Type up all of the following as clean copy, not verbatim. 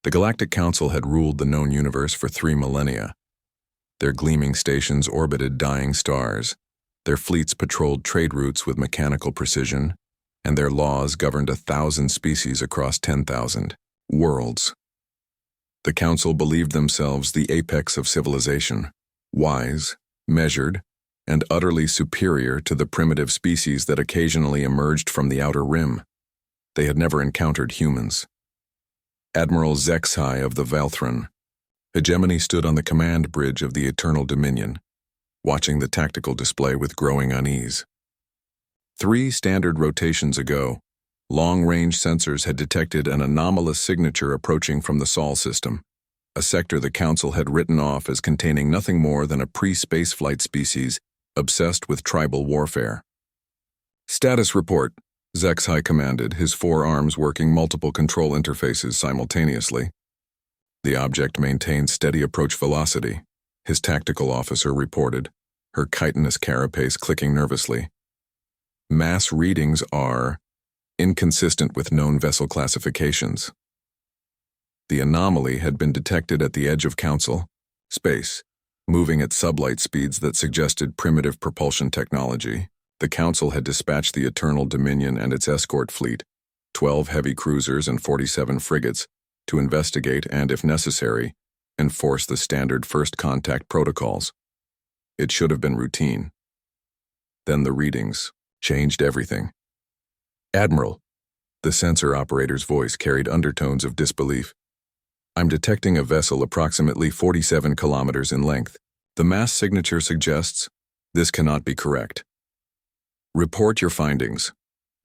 The Galactic Council had ruled the known universe for 3 millennia. Their gleaming stations orbited dying stars, their fleets patrolled trade routes with mechanical precision, and their laws governed 1,000 species across 10,000 worlds. The Council believed themselves the apex of civilization, wise, measured, and utterly superior to the primitive species that occasionally emerged from the outer rim. They had never encountered humans. Admiral Zexhai of the Valthran, Hegemony stood on the command bridge of the Eternal Dominion, watching the tactical display with growing unease. 3 standard rotations ago, long-range sensors had detected an anomalous signature approaching from the Sol system, a sector the Council had written off as containing nothing more than a pre-spaceflight species obsessed with tribal warfare. Status report, Zexhai commanded, his 4 arms working multiple control interfaces simultaneously. The object maintained steady approach velocity, his tactical officer reported, her chitinous carapace clicking nervously. Mass readings are inconsistent with known vessel classifications. The anomaly had been detected at the edge of Council space, moving at sublight speeds that suggested primitive propulsion technology. The Council had dispatched the Eternal Dominion and its escort fleet, 12 heavy cruisers and 47 frigates, to investigate and, if necessary, enforce the standard first contact protocols. It should have been routine. Then the readings changed everything. Admiral, the sensor operator's voice carried undertones of disbelief. I'm detecting a vessel approximately 47 kilometers in length. The mass signature suggests this cannot be correct. Report your findings,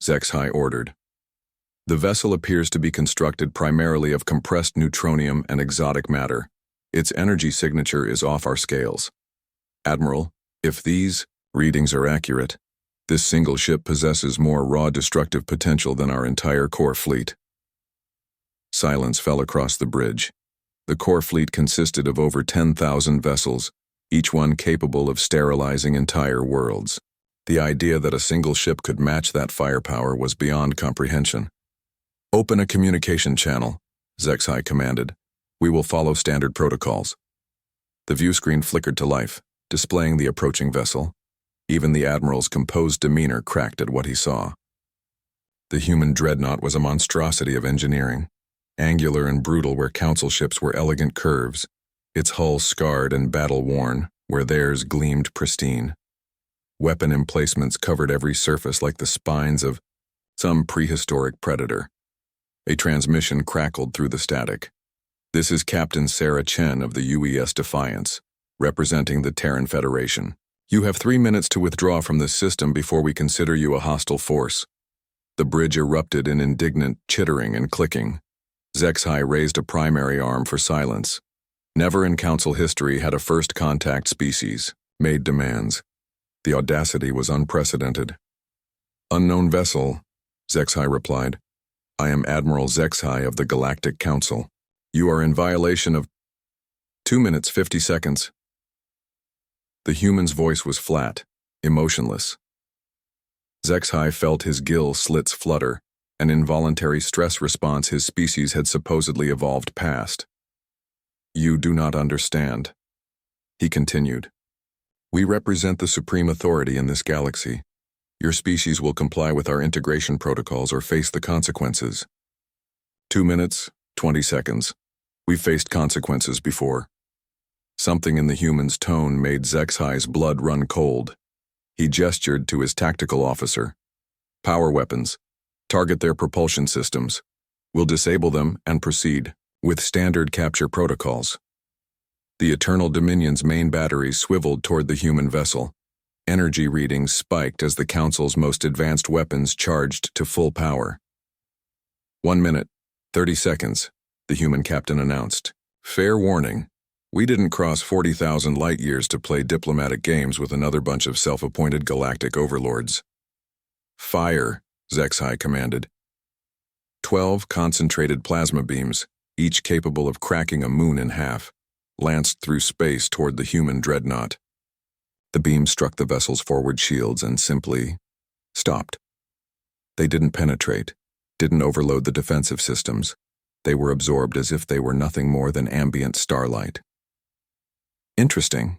Zexhai ordered. The vessel appears to be constructed primarily of compressed neutronium and exotic matter. Its energy signature is off our scales. Admiral, if these readings are accurate, this single ship possesses more raw destructive potential than our entire core fleet. Silence fell across the bridge. The core fleet consisted of over 10,000 vessels, each one capable of sterilizing entire worlds. The idea that a single ship could match that firepower was beyond comprehension. Open a communication channel, Zexhai commanded. We will follow standard protocols. The view screen flickered to life, displaying the approaching vessel. Even the Admiral's composed demeanor cracked at what he saw. The human dreadnought was a monstrosity of engineering, angular and brutal where Council ships were elegant curves, its hull scarred and battle-worn where theirs gleamed pristine. Weapon emplacements covered every surface like the spines of some prehistoric predator. A transmission crackled through the static. This is Captain Sarah Chen of the UES Defiance, representing the Terran Federation. You have 3 minutes to withdraw from this system before we consider you a hostile force. The bridge erupted in indignant chittering and clicking. Zexhai raised a primary arm for silence. Never in Council history had a first contact species made demands. The audacity was unprecedented. Unknown vessel, Zexhai replied. I am Admiral Zexhai of the Galactic Council. You are in violation of 2 minutes 50 seconds. The human's voice was flat, emotionless. Zexhai felt his gill slits flutter, an involuntary stress response his species had supposedly evolved past. You do not understand, he continued. We represent the supreme authority in this galaxy. Your species will comply with our integration protocols or face the consequences. 2 minutes, 20 seconds. We've faced consequences before. Something in the human's tone made Zexhai's blood run cold. He gestured to his tactical officer. Power weapons. Target their propulsion systems. We'll disable them and proceed with standard capture protocols. The Eternal Dominion's main batteries swiveled toward the human vessel. Energy readings spiked as the Council's most advanced weapons charged to full power. 1 minute, 30 seconds, the human captain announced. Fair warning. We didn't cross 40,000 light-years to play diplomatic games with another bunch of self-appointed galactic overlords. Fire, Zexhai commanded. 12 concentrated plasma beams, each capable of cracking a moon in half, lanced through space toward the human dreadnought. The beams struck the vessel's forward shields and simply stopped. They didn't penetrate, didn't overload the defensive systems. They were absorbed as if they were nothing more than ambient starlight. Interesting,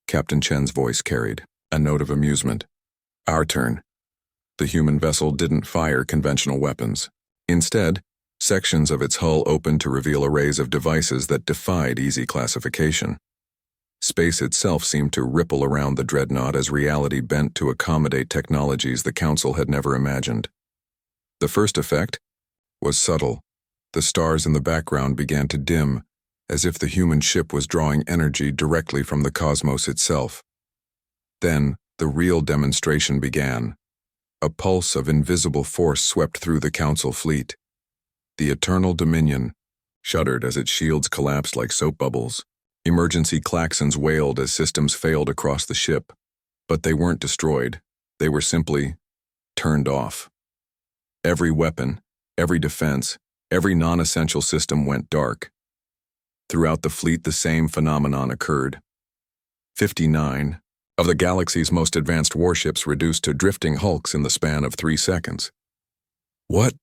Captain Chen's voice carried a note of amusement. Our turn. The human vessel didn't fire conventional weapons. Instead, sections of its hull opened to reveal arrays of devices that defied easy classification. Space itself seemed to ripple around the dreadnought as reality bent to accommodate technologies the Council had never imagined. The first effect was subtle. The stars in the background began to dim, as if the human ship was drawing energy directly from the cosmos itself. Then, the real demonstration began. A pulse of invisible force swept through the Council fleet. The Eternal Dominion shuddered as its shields collapsed like soap bubbles. Emergency klaxons wailed as systems failed across the ship. But they weren't destroyed. They were simply turned off. Every weapon, every defense, every non-essential system went dark. Throughout the fleet, the same phenomenon occurred. 59 of the galaxy's most advanced warships reduced to drifting hulks in the span of 3 seconds. What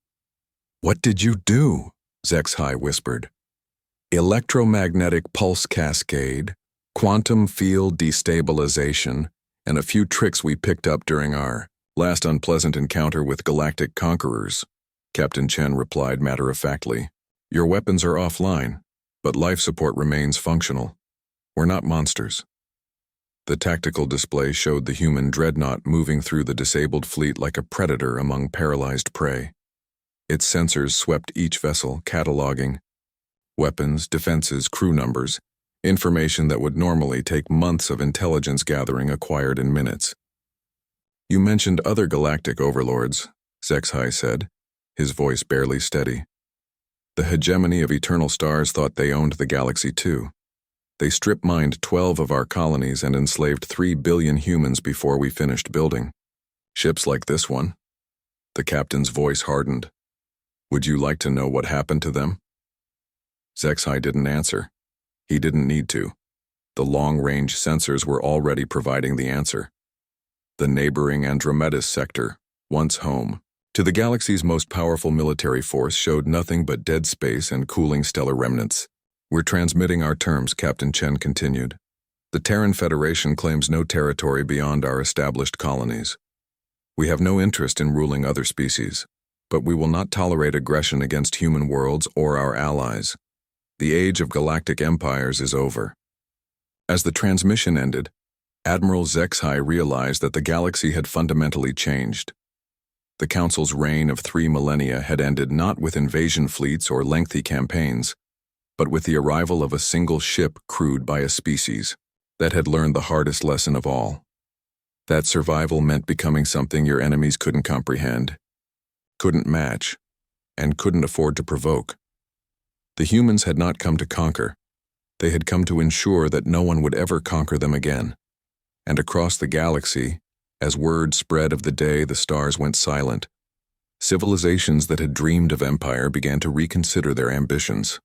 did you do? HFY whispered. Electromagnetic pulse cascade, quantum field destabilization, and a few tricks we picked up during our last unpleasant encounter with galactic conquerors, Captain Chen replied matter-of-factly. Your weapons are offline, but life support remains functional. We're not monsters. The tactical display showed the human dreadnought moving through the disabled fleet like a predator among paralyzed prey. Its sensors swept each vessel, cataloging weapons, defenses, crew numbers, information that would normally take months of intelligence gathering acquired in minutes. You mentioned other galactic overlords, HFY said, his voice barely steady. The hegemony of eternal stars thought they owned the galaxy too. They strip-mined 12 of our colonies and enslaved 3 billion humans before we finished building. Ships like this one. The captain's voice hardened. Would you like to know what happened to them? HFY didn't answer. He didn't need to. The long-range sensors were already providing the answer. The neighboring Andromedas sector, once home to the galaxy's most powerful military force, showed nothing but dead space and cooling stellar remnants. We're transmitting our terms, Captain Chen continued. The Terran Federation claims no territory beyond our established colonies. We have no interest in ruling other species, but we will not tolerate aggression against human worlds or our allies. The age of galactic empires is over. As the transmission ended, Admiral HFY realized that the galaxy had fundamentally changed. The Council's reign of 3 millennia had ended not with invasion fleets or lengthy campaigns, but with the arrival of a single ship crewed by a species that had learned the hardest lesson of all. That survival meant becoming something your enemies couldn't comprehend, couldn't match, and couldn't afford to provoke. The humans had not come to conquer. They had come to ensure that no one would ever conquer them again. And across the galaxy, as word spread of the day the stars went silent, civilizations that had dreamed of empire began to reconsider their ambitions.